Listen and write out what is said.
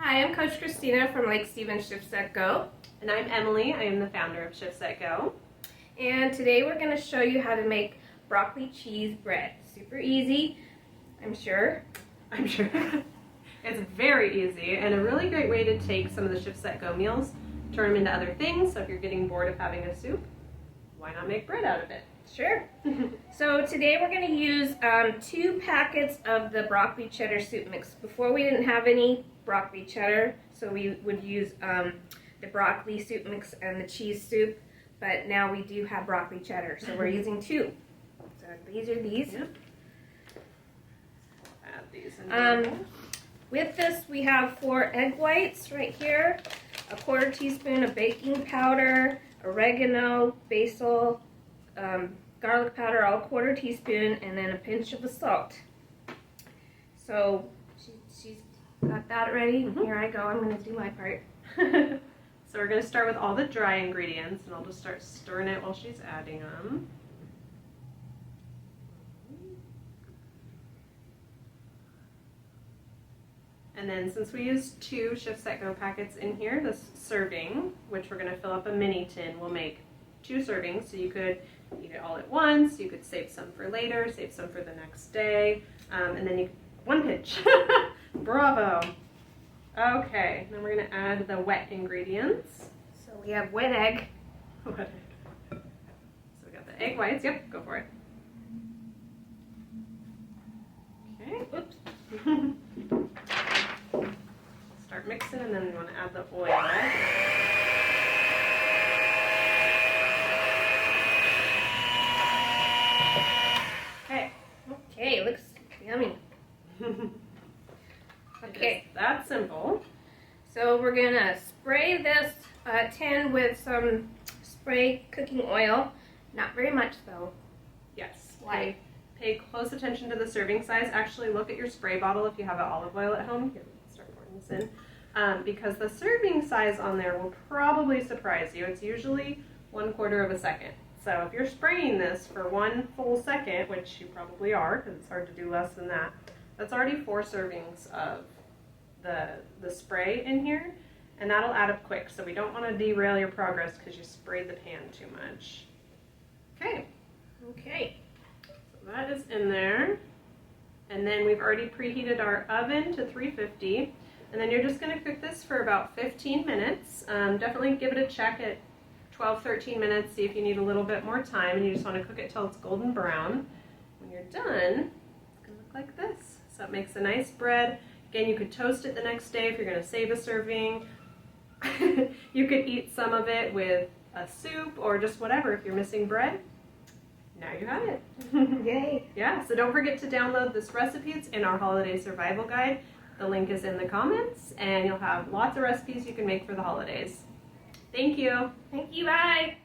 Hi, I'm Coach Christina from Lake Stevens ShiftSetGo. And I'm Emily. I am the founder of ShiftSetGo. And today we're going to show you how to make broccoli cheese bread. Super easy, I'm sure. It's very easy and a really great way to take some of the ShiftSetGo meals, turn them into other things. So if you're getting bored of having a soup, why not make bread out of it? Sure. So today we're going to use 2 packets of the broccoli cheddar soup mix. Before we didn't have any broccoli cheddar, so we would use the broccoli soup mix and the cheese soup, but now we do have broccoli cheddar, so we're using 2. So these are these. Yep. Add these in. With this we have 4 egg whites right here, a 1/4 teaspoon of baking powder, oregano, basil, garlic powder, all 1/4 teaspoon, and then a pinch of the salt. So she's got that ready. Here I go. I'm going to do my part. So we're going to start with all the dry ingredients, and I'll just start stirring it while she's adding them. And then since we used 2 ShiftSetGo packets in here, this serving, which we're going to fill up a mini tin, will make 2 servings. So you could eat it all at once, you could save some for later, save some for the next day, and then 1 pinch. Bravo. Okay, then we're going to add the wet ingredients. So we have wet egg. Wet egg. So we got the egg whites. Yep, go for it. Okay. Oops. Start mixing, and then we want to add the oil. Okay, looks yummy. Okay. That's simple. So we're gonna spray this tin with some spray cooking oil. Not very much though. Yes. Why? Pay close attention to the serving size. Actually, look at your spray bottle if you have an olive oil at home. Here, let's start pouring this in. Because the serving size on there will probably surprise you. It's usually 1/4 of a second. So if you're spraying this for 1 full second, which you probably are, because it's hard to do less than that, that's already 4 servings of the spray in here, and that'll add up quick. So we don't want to derail your progress because you sprayed the pan too much. Okay. Okay. So that is in there. And then we've already preheated our oven to 350. And then you're just going to cook this for about 15 minutes. Definitely give it a check at 12-13 minutes, see if you need a little bit more time, and you just want to cook it till it's golden brown. When you're done, it's going to look like this. So it makes a nice bread. Again, you could toast it the next day if you're going to save a serving. You could eat some of it with a soup or just whatever if you're missing bread. Now you have it. Yay. Yeah, so don't forget to download this recipe. It's in our holiday survival guide. The link is in the comments, and you'll have lots of recipes you can make for the holidays. Thank you. Thank you. Bye.